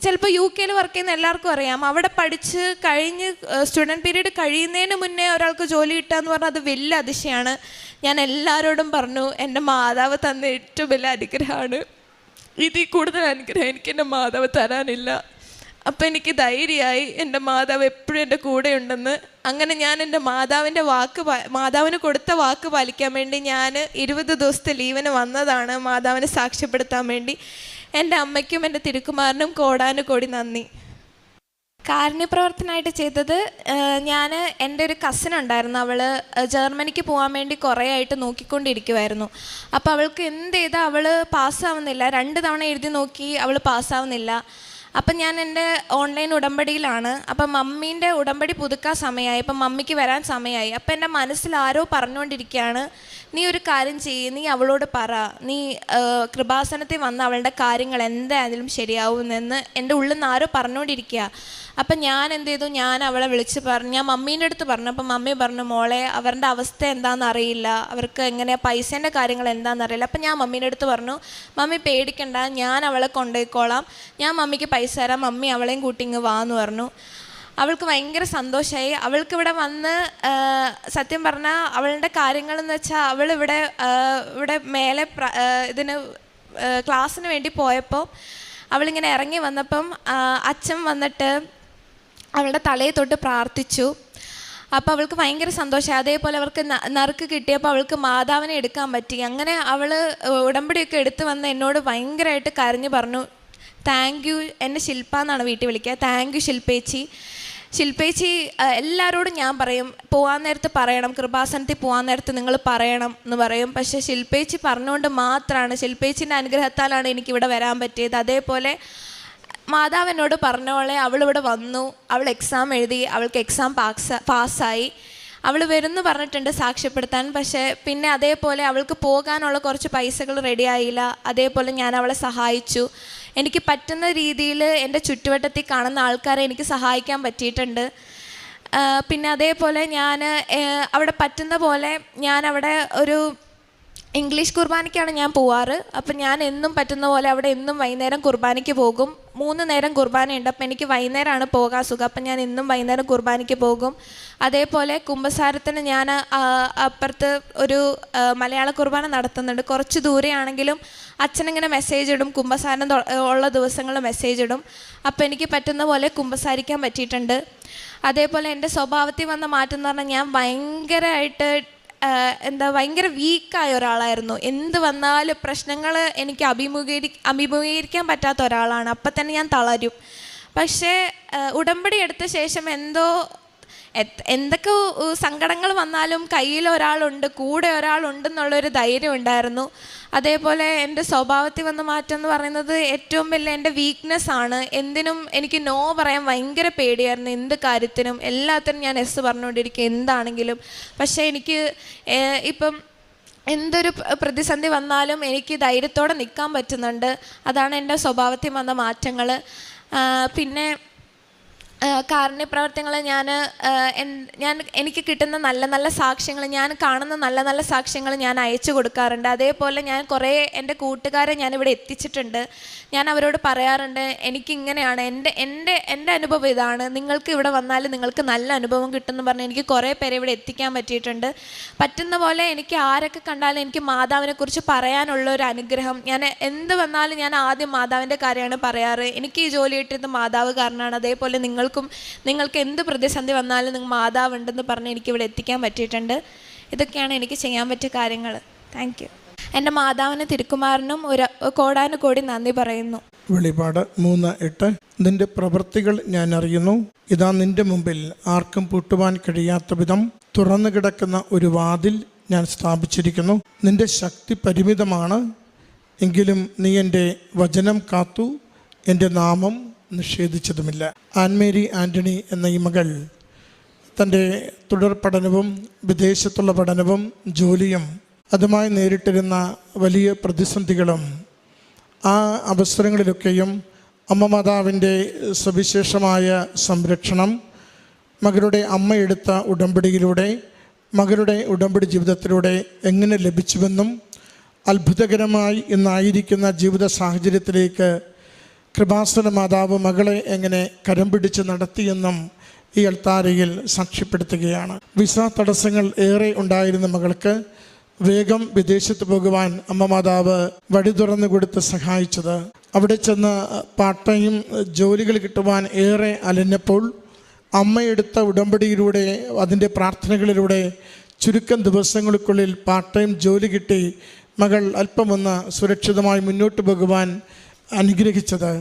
ചിലപ്പോൾ UK വർക്ക് ചെയ്യുന്ന എല്ലാവർക്കും അറിയാം, അവിടെ പഠിച്ച് കഴിഞ്ഞ് സ്റ്റുഡൻറ്റ് പീരീഡ് കഴിയുന്നതിന് മുന്നേ ഒരാൾക്ക് ജോലി കിട്ടുക എന്ന് പറഞ്ഞാൽ അത് വലിയ അതിശയമാണ്. ഞാൻ എല്ലാവരോടും പറഞ്ഞു, എൻ്റെ മാതാവ് തന്ന ഏറ്റവും വലിയ അനുഗ്രഹമാണ്, ഇതിൽ കൂടുതൽ അനുഗ്രഹം എനിക്ക് എൻ്റെ മാതാവ് തരാനില്ല. അപ്പം എനിക്ക് ധൈര്യമായി എൻ്റെ മാതാവ് എപ്പോഴും എൻ്റെ കൂടെ ഉണ്ടെന്ന്. അങ്ങനെ ഞാൻ എൻ്റെ മാതാവിന് കൊടുത്ത വാക്ക് പാലിക്കാൻ വേണ്ടി ഞാൻ 20 ദിവസത്തെ ലീവിന് വന്നതാണ്, മാതാവിനെ സാക്ഷ്യപ്പെടുത്താൻ വേണ്ടി. എൻ്റെ അമ്മയ്ക്കും എൻ്റെ തിരുക്കുമാരനും കോടാനുകോടി നന്ദി. കാരുണ്യപ്രവർത്തനമായിട്ട് ചെയ്തത്, എൻ്റെ ഒരു കസിൻ ഉണ്ടായിരുന്നു, അവൾ ജർമ്മനിക്ക് പോകാൻ വേണ്ടി കുറേ ആയിട്ട് നോക്കിക്കൊണ്ടിരിക്കുമായിരുന്നു. അപ്പോൾ അവൾക്ക് എന്ത് ചെയ്താൽ അവൾ പാസ്സാവുന്നില്ല, 2 തവണ എഴുതി നോക്കി അവൾ പാസ്സാവുന്നില്ല. അപ്പം ഞാൻ എൻ്റെ ഓൺലൈൻ ഉടമ്പടിയിലാണ്. അപ്പം മമ്മീൻ്റെ ഉടമ്പടി പുതുക്കാൻ സമയമായി, അപ്പം മമ്മിക്ക് വരാൻ സമയമായി. അപ്പം എൻ്റെ മനസ്സിൽ ആരോ പറഞ്ഞുകൊണ്ടിരിക്കുകയാണ്, നീ ഒരു കാര്യം ചെയ്യ്, നീ അവളോട് പറ, നീ കൃപാസനത്തിൽ വന്ന് അവളുടെ കാര്യങ്ങൾ എന്തായാലും ശരിയാവുമെന്ന് എൻ്റെ ഉള്ളിൽ നിന്ന് ആരോ പറഞ്ഞുകൊണ്ടിരിക്കുക. അപ്പം ഞാൻ എന്ത് ചെയ്തു, ഞാൻ അവളെ വിളിച്ച് പറഞ്ഞു, ഞാൻ മമ്മീൻ്റെ അടുത്ത് പറഞ്ഞു. അപ്പം മമ്മി പറഞ്ഞു, മോളെ അവരുടെ അവസ്ഥ എന്താണെന്ന് അറിയില്ല, അവർക്ക് എങ്ങനെയാണ് പൈസേൻ്റെ കാര്യങ്ങൾ എന്താണെന്ന് അറിയില്ല. അപ്പം ഞാൻ മമ്മീൻ്റെ അടുത്ത് പറഞ്ഞു, മമ്മി പേടിക്കണ്ട, ഞാൻ അവളെ കൊണ്ടുപോയിക്കോളാം, ഞാൻ മമ്മിക്ക് പൈസ തരാം, മമ്മി അവളെയും കൂട്ടിങ്ങ് വാന്ന് പറഞ്ഞു. അവൾക്ക് ഭയങ്കര സന്തോഷമായി. അവൾക്കിവിടെ വന്ന് സത്യം പറഞ്ഞാൽ അവളുടെ കാര്യങ്ങളെന്ന് വെച്ചാൽ ഇവിടെ മേലെ ഇതിന് ക്ലാസ്സിന് വേണ്ടി പോയപ്പോൾ അവളിങ്ങനെ ഇറങ്ങി വന്നപ്പം അച്ഛൻ വന്നിട്ട് അവളുടെ തലയെ തൊട്ട് പ്രാർത്ഥിച്ചു. അപ്പോൾ അവൾക്ക് ഭയങ്കര സന്തോഷമായി. അതേപോലെ അവൾക്ക് നറുക്ക് കിട്ടിയപ്പോൾ അവൾക്ക് മാതാവിനെ എടുക്കാൻ പറ്റി. അങ്ങനെ അവൾ ഉടമ്പടിയൊക്കെ എടുത്ത് വന്ന് എന്നോട് ഭയങ്കരമായിട്ട് കരഞ്ഞു പറഞ്ഞു, താങ്ക് യു. എന്നെ ശില്പ എന്നാണ് വീട്ടിൽ വിളിക്കുക. താങ്ക് യു ശില്പേച്ചി എല്ലാവരോടും ഞാൻ പറയും, പോകാൻ നേരത്ത് പറയണം, കൃപാസനത്തിൽ പോകാൻ നേരത്ത് നിങ്ങൾ പറയണം എന്ന് പറയും. പക്ഷേ ശില്പേച്ചി പറഞ്ഞുകൊണ്ട് മാത്രമാണ്, ശില്പേച്ചിൻ്റെ അനുഗ്രഹത്താലാണ് എനിക്കിവിടെ വരാൻ പറ്റിയത്. അതേപോലെ മാതാവ് എന്നോട് പറഞ്ഞോളെ, അവളിവിടെ വന്നു, അവൾ എക്സാം എഴുതി, അവൾക്ക് എക്സാം പാസ്സായി, അവൾ വരുമെന്ന് പറഞ്ഞിട്ടുണ്ട് സാക്ഷ്യപ്പെടുത്താൻ. പക്ഷേ പിന്നെ അതേപോലെ അവൾക്ക് പോകാനുള്ള കുറച്ച് പൈസകൾ റെഡിയായില്ല. അതേപോലെ ഞാൻ അവളെ സഹായിച്ചു. എനിക്ക് പറ്റുന്ന രീതിയിൽ എൻ്റെ ചുറ്റുവട്ടത്തിൽ കാണുന്ന ആൾക്കാരെ എനിക്ക് സഹായിക്കാൻ പറ്റിയിട്ടുണ്ട്. പിന്നെ അതേപോലെ ഞാൻ അവിടെ പറ്റുന്ന പോലെ ഞാൻ അവിടെ ഒരു ഇംഗ്ലീഷ് കുർബാനയ്ക്കാണ് ഞാൻ പോവാറ്. അപ്പം ഞാൻ എന്നും പറ്റുന്ന പോലെ അവിടെ എന്നും വൈകുന്നേരം കുർബാനയ്ക്ക് പോകും. 3 നേരം കുർബാനയുണ്ട്. അപ്പം എനിക്ക് വൈകുന്നേരമാണ് പോകാൻ സുഖം. അപ്പം ഞാൻ എന്നും വൈകുന്നേരം കുർബാനയ്ക്ക് പോകും. അതേപോലെ കുമ്പസാരത്തിന് ഞാൻ അപ്പുറത്ത് ഒരു മലയാള കുർബാന നടത്തുന്നുണ്ട്. കുറച്ച് ദൂരെയാണെങ്കിലും അച്ഛനിങ്ങനെ മെസ്സേജ് ഇടും, കുമ്പസാരം ഉള്ള ദിവസങ്ങളിൽ മെസ്സേജ് ഇടും. അപ്പം എനിക്ക് പറ്റുന്ന പോലെ കുമ്പസാരിക്കാൻ പറ്റിയിട്ടുണ്ട്. അതേപോലെ എൻ്റെ സ്വഭാവത്തിൽ വന്ന മാറ്റം എന്ന് പറഞ്ഞാൽ ഞാൻ ഭയങ്കരമായിട്ട് ഭയങ്കര വീക്കായ ഒരാളായിരുന്നു. എന്ത് വന്നാലും പ്രശ്നങ്ങൾ എനിക്ക് അഭിമുഖീകരിക്കാൻ പറ്റാത്ത ഒരാളാണ്. അപ്പം തന്നെ ഞാൻ തളരും. പക്ഷേ ഉടമ്പടി എടുത്ത ശേഷം എന്തൊക്കെ സങ്കടങ്ങൾ വന്നാലും കയ്യിൽ ഒരാളുണ്ട്, കൂടെ ഒരാളുണ്ടെന്നുള്ളൊരു ധൈര്യം ഉണ്ടായിരുന്നു. അതേപോലെ എൻ്റെ സ്വഭാവത്തിൽ വന്ന മാറ്റം എന്ന് പറയുന്നത് ഏറ്റവും വലിയ എൻ്റെ വീക്ക്നെസ് ആണ്. എന്തിനും എനിക്ക് നോ പറയാൻ ഭയങ്കര പേടിയായിരുന്നു. എന്ത് കാര്യത്തിനും എല്ലാത്തിനും ഞാൻ എസ് പറഞ്ഞുകൊണ്ടിരിക്കും, എന്താണെങ്കിലും. പക്ഷേ എനിക്ക് ഇപ്പം എന്തൊരു പ്രതിസന്ധി വന്നാലും എനിക്ക് ധൈര്യത്തോടെ നിൽക്കാൻ പറ്റുന്നുണ്ട്. അതാണ് എൻ്റെ സ്വഭാവത്തിൽ വന്ന മാറ്റങ്ങൾ. പിന്നെ കാരുണ്യപ്രവർത്തനങ്ങൾ എനിക്ക് കിട്ടുന്ന നല്ല നല്ല സാക്ഷ്യങ്ങൾ, ഞാൻ കാണുന്ന നല്ല നല്ല സാക്ഷ്യങ്ങൾ ഞാൻ അയച്ചു കൊടുക്കാറുണ്ട്. അതേപോലെ ഞാൻ കുറേ എൻ്റെ കൂട്ടുകാരെ ഞാനിവിടെ എത്തിച്ചിട്ടുണ്ട്. ഞാൻ അവരോട് പറയാറുണ്ട്, എനിക്കിങ്ങനെയാണ്, എൻ്റെ അനുഭവം ഇതാണ്, നിങ്ങൾക്ക് ഇവിടെ വന്നാൽ നിങ്ങൾക്ക് നല്ല അനുഭവം കിട്ടുമെന്ന് പറഞ്ഞ് എനിക്ക് കുറേ പേരെ ഇവിടെ എത്തിക്കാൻ പറ്റിയിട്ടുണ്ട്. പറ്റുന്ന പോലെ എനിക്ക് ആരൊക്കെ കണ്ടാലും എനിക്ക് മാതാവിനെക്കുറിച്ച് പറയാനുള്ളൊരു അനുഗ്രഹം. ഞാൻ എന്ത് വന്നാലും ഞാൻ ആദ്യം മാതാവിൻ്റെ കാര്യമാണ് പറയാറ്. എനിക്ക് ഈ ജോലി കിട്ടിയത് മാതാവ് കാരണമാണ്. അതേപോലെ നിങ്ങൾക്ക് എന്ത് പ്രതിസന്ധി വന്നാലും നിങ്ങൾ മാതാവ് ഉണ്ടെന്ന് പറഞ്ഞ് എനിക്കിവിടെ എത്തിക്കാൻ പറ്റിയിട്ടുണ്ട്. ഇതൊക്കെയാണ് എനിക്ക് ചെയ്യാൻ പറ്റിയ കാര്യങ്ങൾ. Thank you. എൻ്റെ മാതാവിന് തിരുക്കുമാരനും കോടാനുകോടി നന്ദി പറയുന്നു. വെളിപാട് 3:8 നിന്റെ പ്രവൃത്തികൾ ഞാൻ അറിയുന്നു, ഇതാ നിന്റെ മുമ്പിൽ ആർക്കും പൂട്ടുവാൻ കഴിയാത്ത വിധം തുറന്നു കിടക്കുന്ന ഒരു വാതിൽ ഞാൻ സ്ഥാപിച്ചിരിക്കുന്നു. നിന്റെ ശക്തി പരിമിതമാണ്, എങ്കിലും നീ എൻ്റെ വചനം കാത്തു, എൻ്റെ നാമം നിഷേധിച്ചതുമില്ല. ആൻമേരി ആൻ്റണി എന്ന ഈ മകൾ തൻ്റെ തുടർ പഠനവും വിദേശത്തുള്ള പഠനവും ജോലിയും അതുമായി നേരിട്ടിരുന്ന വലിയ പ്രതിസന്ധികളും ആ അവസരങ്ങളിലൊക്കെയും അമ്മ മാതാവിൻ്റെ സവിശേഷമായ സംരക്ഷണം മകളുടെ അമ്മ എടുത്ത ഉടമ്പടിയിലൂടെ മകളുടെ ഉടമ്പടി ജീവിതത്തിലൂടെ എങ്ങനെ ലഭിച്ചുവെന്നും അത്ഭുതകരമായി ഇന്നായിരിക്കുന്ന ജീവിത സാഹചര്യത്തിലേക്ക് കൃപാസന മാതാവ് മകളെ എങ്ങനെ കരം പിടിച്ച് നടത്തിയെന്നും ഈ അൾത്താരയിൽ സാക്ഷ്യപ്പെടുത്തുകയാണ്. വിസ തടസ്സങ്ങൾ ഏറെ ഉണ്ടായിരുന്ന മകൾക്ക് വേഗം വിദേശത്ത് പോകുവാൻ അമ്മ മാതാവ് വഴി തുറന്നു കൊടുത്ത് സഹായിച്ചത്. അവിടെ ചെന്ന് പാർട്ട് ടൈം ജോലികൾ കിട്ടുവാൻ ഏറെ അലഞ്ഞപ്പോൾ അമ്മയെടുത്ത ഉടമ്പടിയിലൂടെ അതിൻ്റെ പ്രാർത്ഥനകളിലൂടെ ചുരുക്കം ദിവസങ്ങൾക്കുള്ളിൽ പാർട്ട് ടൈം ജോലി കിട്ടി മകൾ അല്പമൊന്ന് സുരക്ഷിതമായി മുന്നോട്ട് പോകുവാൻ അനുഗ്രഹിച്ചത്.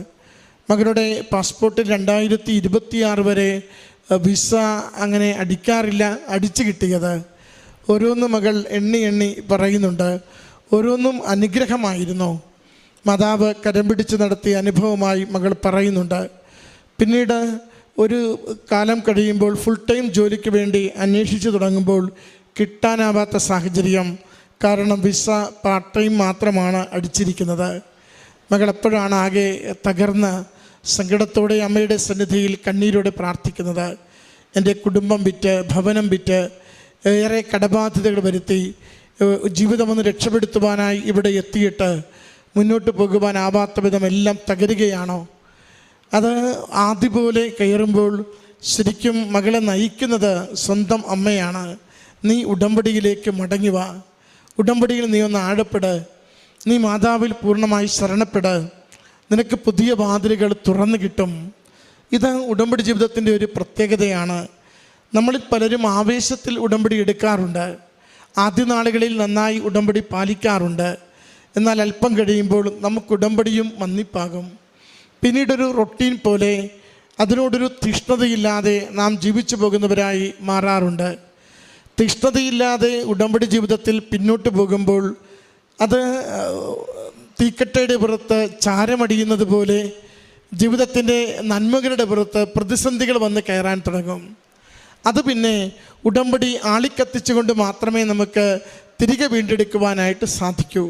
മകളുടെ പാസ്പോർട്ടിൽ 2026 വരെ വിസ അങ്ങനെ അടിക്കാറില്ല, അടിച്ചു കിട്ടിയത്. ഓരോന്നും മകൾ എണ്ണി പറയുന്നുണ്ട്. ഓരോന്നും അനുഗ്രഹമായിരുന്നു. മാതാവ് കരം പിടിച്ച് നടത്തിയ അനുഭവമായി മകൾ പറയുന്നുണ്ട്. പിന്നീട് ഒരു കാലം കഴിയുമ്പോൾ ഫുൾ ടൈം ജോലിക്ക് വേണ്ടി അന്വേഷിച്ച് തുടങ്ങുമ്പോൾ കിട്ടാനാവാത്ത സാഹചര്യം. കാരണം വിസ പാർട്ട് ടൈം മാത്രമാണ് അടിച്ചിരിക്കുന്നത്. മകൾ എപ്പോഴാണ് ആകെ തകർന്ന് സങ്കടത്തോടെ അമ്മയുടെ സന്നിധിയിൽ കണ്ണീരോടെ പ്രാർത്ഥിക്കുന്നത്. എൻ്റെ കുടുംബം വിറ്റ്, ഭവനം വിറ്റ്, ഏറെ കടബാധ്യതകൾ വരുത്തി ജീവിതമൊന്ന് രക്ഷപ്പെടുത്തുവാനായി ഇവിടെ എത്തിയിട്ട് മുന്നോട്ട് പോകുവാനാവാത്ത വിധം എല്ലാം തകരുകയാണോ? അത് ആദ്യ പോലെ കയറുമ്പോൾ ശരിക്കും മകളെ നയിക്കുന്നത് സ്വന്തം അമ്മയാണ്. നീ ഉടമ്പടിയിലേക്ക് മടങ്ങി വാ, ഉടമ്പടിയിൽ നീ ഒന്ന് ആഴപ്പെട്, നീ മാതാവിൽ പൂർണ്ണമായി ശരണപ്പെട്, നിനക്ക് പുതിയ വാതിലുകൾ തുറന്നു കിട്ടും. ഇത് ഉടമ്പടി ജീവിതത്തിൻ്റെ ഒരു പ്രത്യേകതയാണ്. നമ്മളിൽ പലരും ആവേശത്തിൽ ഉടമ്പടി എടുക്കാറുണ്ട്, ആദ്യ നാളുകളിൽ നന്നായി ഉടമ്പടി പാലിക്കാറുണ്ട്. എന്നാൽ അല്പം കഴിയുമ്പോൾ നമുക്ക് ഉടമ്പടിയും മന്ദിപ്പാകും. പിന്നീടൊരു റൊട്ടീൻ പോലെ അതിനോടൊരു തീഷ്ണതയില്ലാതെ നാം ജീവിച്ചു പോകുന്നവരായി മാറാറുണ്ട്. തീഷ്ണതയില്ലാതെ ഉടമ്പടി ജീവിതത്തിൽ പിന്നോട്ട് പോകുമ്പോൾ അത് തീക്കട്ടയുടെ പുറത്ത് ചാരമടിയുന്നത് പോലെ ജീവിതത്തിൻ്റെ നന്മകളുടെ പുറത്ത് പ്രതിസന്ധികൾ വന്ന് കയറാൻ തുടങ്ങും. അത് പിന്നെ ഉടമ്പടി ആളിക്കത്തിച്ചുകൊണ്ട് മാത്രമേ നമുക്ക് തിരികെ വീണ്ടെടുക്കുവാനായിട്ട് സാധിക്കൂ.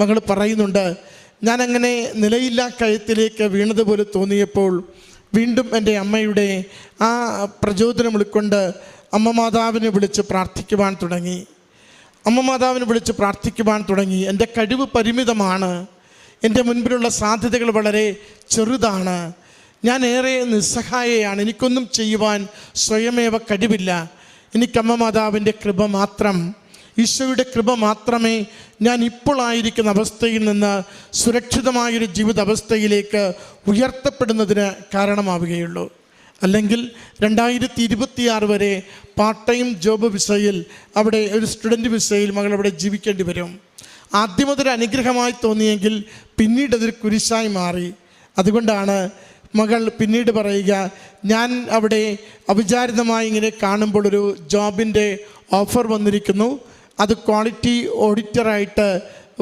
മകൾ പറയുന്നുണ്ട്, ഞാനങ്ങനെ നിലയില്ലാ കയത്തിലേക്ക് വീണതുപോലെ തോന്നിയപ്പോൾ വീണ്ടും എൻ്റെ അമ്മയുടെ ആ പ്രചോദനം ഉൾക്കൊണ്ട് അമ്മ മാതാവിനെ വിളിച്ച് പ്രാർത്ഥിക്കുവാൻ തുടങ്ങി. അമ്മ മാതാവിനെ വിളിച്ച് പ്രാർത്ഥിക്കുവാൻ തുടങ്ങി. എൻ്റെ കഴിവ് പരിമിതമാണ്, എൻ്റെ മുൻപിലുള്ള സാധ്യതകൾ വളരെ ചെറുതാണ്, ഞാൻ ഏറെ നിസ്സഹായയാണ്, എനിക്കൊന്നും ചെയ്യുവാൻ സ്വയമേവ കഴിവില്ല, എനിക്ക് അമ്മ മാതാവിൻ്റെ കൃപ മാത്രം, ഈശോയുടെ കൃപ മാത്രമേ ഞാൻ ഇപ്പോൾ ആയിരിക്കുന്ന അവസ്ഥയിൽ നിന്ന് സുരക്ഷിതമായൊരു ജീവിതാവസ്ഥയിലേക്ക് ഉയർത്തപ്പെടുന്നതിന് കാരണമാവുകയുള്ളൂ. അല്ലെങ്കിൽ 2026 വരെ പാർട്ട് ടൈം ജോബ് വിസയിൽ, അവിടെ ഒരു സ്റ്റുഡൻറ്റ് വിസയിൽ മകൾ അവിടെ ജീവിക്കേണ്ടി വരും. ആദ്യം അതൊരു അനുഗ്രഹമായി തോന്നിയെങ്കിൽ പിന്നീട് അതൊരു കുരിശായി മാറി. അതുകൊണ്ടാണ് മകൾ പിന്നീട് പറയുക, ഞാൻ അവിടെ അവിചാരിതമായി ഇങ്ങനെ കാണുമ്പോൾ ഒരു ജോബിൻ്റെ ഓഫർ വന്നിരിക്കുന്നു, അത് ക്വാളിറ്റി ഓഡിറ്ററായിട്ട്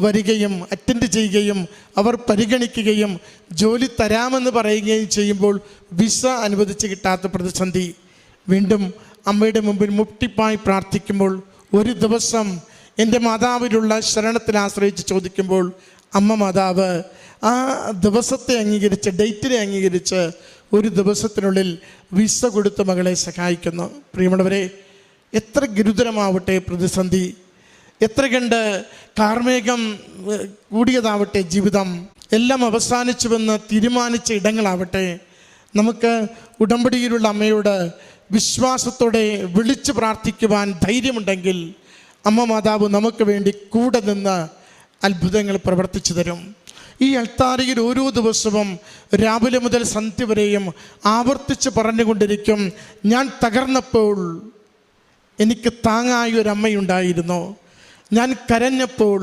വരികയും അറ്റൻഡ് ചെയ്യുകയും അവർ പരിഗണിക്കുകയും ജോലി തരാമെന്ന് പറയുകയും ചെയ്യുമ്പോൾ വിസ അനുവദിച്ച് കിട്ടാത്ത പ്രതിസന്ധി. വീണ്ടും അമ്മയുടെ മുമ്പിൽ മുട്ടിപ്പായി പ്രാർത്ഥിക്കുമ്പോൾ ഒരു ദിവസം എൻ്റെ മാതാവിലുള്ള ശരണത്തിൽ ആശ്രയിച്ച് ചോദിക്കുമ്പോൾ അമ്മ മാതാവ് ആ ദിവസത്തെ അംഗീകരിച്ച്, ഡേറ്റിനെ അംഗീകരിച്ച് ഒരു ദിവസത്തിനുള്ളിൽ വിസ കൊടുത്ത് മകളെ സഹായിക്കുന്നു. പ്രിയമുള്ളവരെ, എത്ര ഗുരുതരമാവട്ടെ പ്രതിസന്ധി, എത്ര കണ്ട് കാർമേഘം കൂടിയതാവട്ടെ ജീവിതം, എല്ലാം അവസാനിച്ചുവെന്ന് തീരുമാനിച്ച ഇടങ്ങളാവട്ടെ, നമുക്ക് ഉടമ്പടിയിലുള്ള അമ്മയോട് വിശ്വാസത്തോടെ വിളിച്ച് പ്രാർത്ഥിക്കുവാൻ ധൈര്യമുണ്ടെങ്കിൽ അമ്മ മാതാവ് നമുക്ക് വേണ്ടി കൂടെ നിന്ന് അത്ഭുതങ്ങൾ പ്രവർത്തിച്ചു തരും. ഈ അൾത്താരയിൽ ഓരോ ദിവസവും രാവിലെ മുതൽ സന്ധ്യ വരെയും ആവർത്തിച്ച് പറഞ്ഞുകൊണ്ടിരിക്കും, ഞാൻ തകർന്നപ്പോൾ എനിക്ക് താങ്ങായ ഒരമ്മയുണ്ടായിരുന്നു, ഞാൻ കരഞ്ഞപ്പോൾ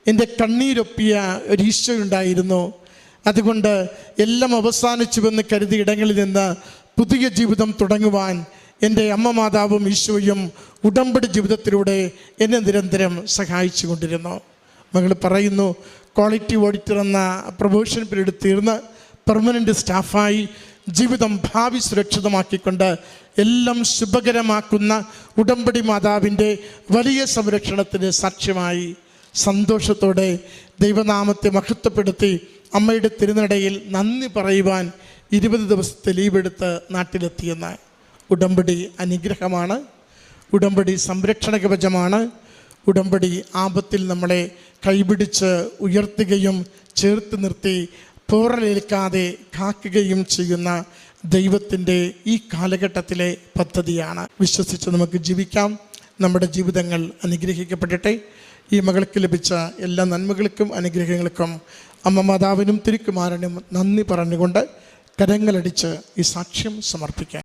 എൻ്റെ കണ്ണീരൊപ്പിയ ഒരു ഈശോയുണ്ടായിരുന്നു. അതുകൊണ്ട് എല്ലാം അവസാനിച്ചുവെന്ന് കരുതിയ ഇടങ്ങളിൽ നിന്ന് പുതിയ ജീവിതം തുടങ്ങുവാൻ എൻ്റെ അമ്മ മാതാവും ഈശോയും ഉടമ്പടി ജീവിതത്തിലൂടെ എന്നെ നിരന്തരം സഹായിച്ചു കൊണ്ടിരുന്നു. മകൾ പറയുന്നു, ക്വാളിറ്റി ഓഡിറ്റർ എന്ന പ്രൊമോഷൻ പീരീഡ് തീർന്ന് പെർമനൻ്റ് സ്റ്റാഫായി ജീവിതം ഭാവി സുരക്ഷിതമാക്കിക്കൊണ്ട് എല്ലാം ശുഭകരമാക്കുന്ന ഉടമ്പടി മാതാവിൻ്റെ വലിയ സംരക്ഷണത്തിന് സാക്ഷ്യമായി സന്തോഷത്തോടെ ദൈവനാമത്തെ മഹത്വപ്പെടുത്തി അമ്മയുടെ തിരുനടയിൽ നന്ദി പറയുവാൻ 20 ദിവസത്തെ ലീവെടുത്ത് നാട്ടിലെത്തിയെന്ന ഉടമ്പടി അനുഗ്രഹമാണ്. ഉടമ്പടി സംരക്ഷണ കവചമാണ്. ഉടമ്പടി ആപത്തിൽ നമ്മളെ കൈപിടിച്ച് ഉയർത്തുകയും ചേർത്ത് നിർത്തി പോറലേൽക്കാതെ കാക്കുകയും ചെയ്യുന്ന ദൈവത്തിൻ്റെ ഈ കാലഘട്ടത്തിലെ പദ്ധതിയാണ്. വിശ്വസിച്ച് നമുക്ക് ജീവിക്കാം. നമ്മുടെ ജീവിതങ്ങൾ അനുഗ്രഹിക്കപ്പെടട്ടെ. ഈ മകൾക്ക് ലഭിച്ച എല്ലാ നന്മകൾക്കും അനുഗ്രഹങ്ങൾക്കും അമ്മ മാതാവിനും തിരുക്കുമാരനും നന്ദി പറഞ്ഞുകൊണ്ട് കരങ്ങളടിച്ച് ഈ സാക്ഷ്യം സമർപ്പിക്കാം.